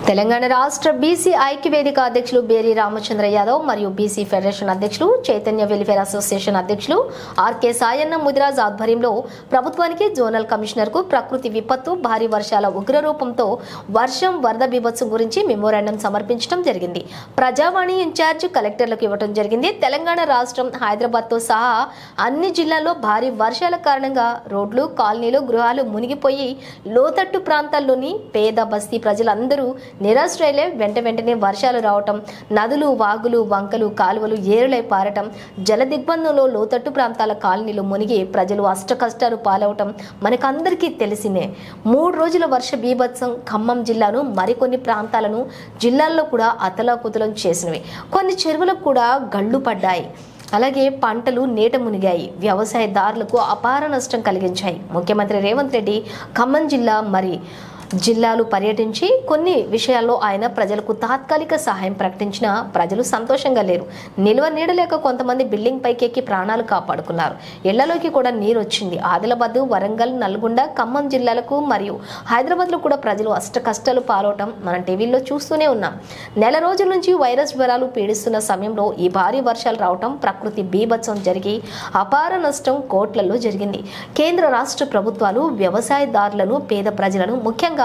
తెలంగాణ రాష్ట్ర బీసీ ఐక్య వేదిక అధ్యక్షులు బేరి రామచంద్ర యాదవ్ మరియు బీసీ ఫెడరేషన్ అధ్యక్షులు చైతన్య వెల్ఫేర్ అసోసియేషన్ అధ్యక్షులు ఆర్కే సాయన్న ముదిరాజ్ ఆధ్వర్యంలో ప్రభుత్వానికి జోనల్ కమిషనర్ కు ప్రకృతి విపత్తు భారీ వర్షాల ఉగ్రరూపంతో వర్షం వరద బీభత్సం గురించి మెమోరాండం సమర్పించడం జరిగింది. ప్రజావాణి ఇన్ఛార్జ్ కలెక్టర్లకు ఇవ్వడం జరిగింది. తెలంగాణ రాష్ట్రం హైదరాబాద్ తో సహా అన్ని జిల్లాల్లో భారీ వర్షాల కారణంగా రోడ్లు, కాలనీలు, గృహాలు మునిగిపోయి లోతట్టు ప్రాంతాల్లోని పేద బస్తీ ప్రజలందరూ నిరాశ్రయులే. వెంటనే వర్షాలు రావటం, నదులు, వాగులు, వంకలు, కాలువలు ఏరులై పారటం, జల దిగ్బంధంలో లోతట్టు ప్రాంతాల కాలనీలు మునిగి ప్రజలు అష్టకష్టాలు పాలవటం మనకందరికీ తెలిసిందే. 3 రోజుల వర్ష బీభత్సం ఖమ్మం జిల్లాను మరికొన్ని ప్రాంతాలను జిల్లాల్లో కూడా అతలాకుతలం చేసినవి. కొన్ని చెరువులకు కూడా గళ్లు పడ్డాయి. అలాగే పంటలు నీట మునిగాయి. వ్యవసాయదారులకు అపార నష్టం కలిగించాయి. ముఖ్యమంత్రి రేవంత్ రెడ్డి ఖమ్మం జిల్లా జిల్లాలు పర్యటించి కొన్ని విషయాల్లో ఆయన ప్రజలకు తాత్కాలిక సహాయం ప్రకటించినా ప్రజలు సంతోషంగా లేరు. నిల్వ నీడలేక కొంతమంది బిల్డింగ్ పైకెక్కి ప్రాణాలు కాపాడుకున్నారు. ఇళ్లలోకి కూడా నీరు వచ్చింది. ఆదిలాబాద్, వరంగల్, నల్గొండ, ఖమ్మం జిల్లాలకు మరియు హైదరాబాద్ లో కూడా ప్రజలు అష్ట కష్టాలు పాలవటం మనం టీవీల్లో చూస్తూనే ఉన్నాం. నెల రోజుల నుంచి వైరస్ జ్వరాలు పీడిస్తున్న సమయంలో ఈ భారీ వర్షాలు రావటం, ప్రకృతి బీభత్సం జరిగి అపార నష్టం కోట్లలో జరిగింది. కేంద్ర రాష్ట్ర ప్రభుత్వాలు వ్యవసాయదారులను, పేద ప్రజలను, ముఖ్యంగా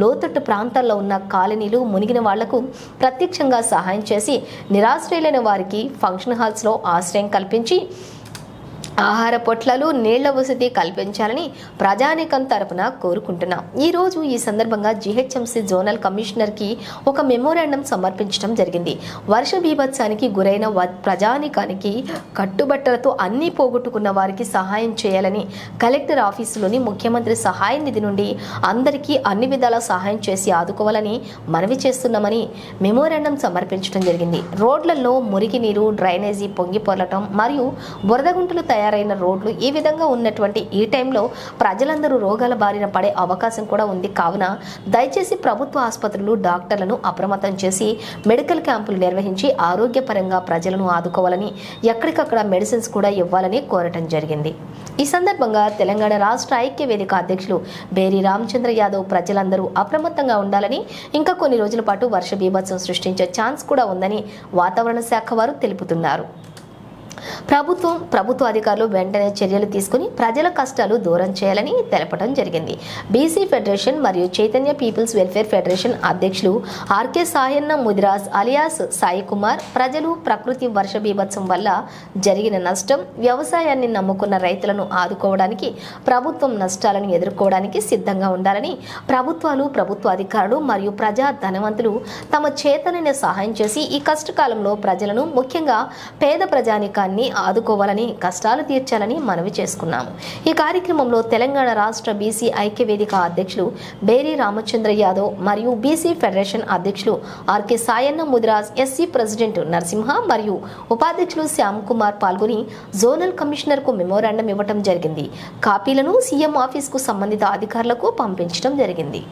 లోతట్టు ప్రాంతాల్లో ఉన్న కాలనీలు మునిగిన వాళ్లకు ప్రత్యక్షంగా సహాయం చేసి నిరాశ్రయులైన వారికి ఫంక్షన్ హాల్స్ లో ఆశ్రయం కల్పించి ఆహార పొట్లాలు, నీళ్ల వసతి కల్పించాలని ప్రజానీకం తరపున కోరుకుంటున్నాం. ఈ సందర్భంగా జీహెచ్ఎంసీ జోనల్ కమిషనర్ కి ఒక మెమోరాండం సమర్పించడం జరిగింది. వర్ష బీభత్సానికి గురైన ప్రజానీకానికి కట్టుబట్టలతో అన్ని పోగొట్టుకున్న వారికి సహాయం చేయాలని, కలెక్టర్ ఆఫీసులోని ముఖ్యమంత్రి సహాయ నిధి నుండి అందరికీ అన్ని విధాల సహాయం చేసి ఆదుకోవాలని మనవి చేస్తున్నామని మెమోరాండం సమర్పించడం జరిగింది. రోడ్లలో మురికి నీరు, డ్రైనేజీ పొంగిపొరలటం మరియు బురద గుంటలు తయారైన రోడ్లు ఈ విధంగా ఉన్నటువంటి ఈ టైంలో ప్రజలందరూ రోగాల బారిన పడే అవకాశం కూడా ఉంది. కావున దయచేసి ప్రభుత్వ ఆసుపత్రులు, డాక్టర్లను అప్రమత్తం చేసి మెడికల్ క్యాంపులు నిర్వహించి ఆరోగ్యపరంగా ప్రజలను ఆదుకోవాలని, ఎక్కడికక్కడ మెడిసిన్స్ కూడా ఇవ్వాలని కోరటం జరిగింది. ఈ సందర్భంగా తెలంగాణ రాష్ట్ర ఐక్య వేదిక అధ్యక్షులు బేరి రామచంద్ర యాదవ్ ప్రజలందరూ అప్రమత్తంగా ఉండాలని, ఇంకా కొన్ని రోజుల పాటు వర్ష బీభత్సం సృష్టించే ఛాన్స్ కూడా ఉందని వాతావరణ శాఖ వారు తెలుపుతున్నారు. ప్రభుత్వ అధికారులు వెంటనే చర్యలు తీసుకుని ప్రజల కష్టాలు దూరం చేయాలని తెలపడం జరిగింది. బీసీ ఫెడరేషన్ మరియు చైతన్య పీపుల్స్ వెల్ఫేర్ ఫెడరేషన్ అధ్యక్షులు ఆర్కే సాయన్న ముదిరాజ్ అలియాస్ సాయి కుమార్ ప్రజలు ప్రకృతి వర్ష బీభత్సం వల్ల జరిగిన నష్టం, వ్యవసాయాన్ని నమ్ముకున్న రైతులను ఆదుకోవడానికి, ప్రభుత్వం నష్టాలను ఎదుర్కోవడానికి సిద్ధంగా ఉండాలని, ప్రభుత్వాలు, ప్రభుత్వ అధికారులు మరియు ప్రజా ధనవంతులు తమ చేతనైన సహాయం చేసి ఈ కష్టకాలంలో ప్రజలను, ముఖ్యంగా పేద ప్రజానికాన్ని ఆదుకోవాలని, కష్టాలు తీర్చాలని మనవి చేసుకున్నాము. ఈ కార్యక్రమంలో తెలంగాణ రాష్ట్ర బీసీ ఐక్య వేదిక అధ్యక్షులు బేరి రామచంద్ర యాదవ్ మరియు బీసీ ఫెడరేషన్ అధ్యక్షులు RK Sayanna Mudiraj, SC president Narasimha మరియు ఉపాధ్యక్షులు శ్యామ్ కుమార్ పాల్గొని జోనల్ కమిషనర్ కు మెమోరాండం ఇవ్వడం జరిగింది. కాపీలను సీఎం ఆఫీస్ కు సంబంధిత అధికారులకు పంపించడం జరిగింది.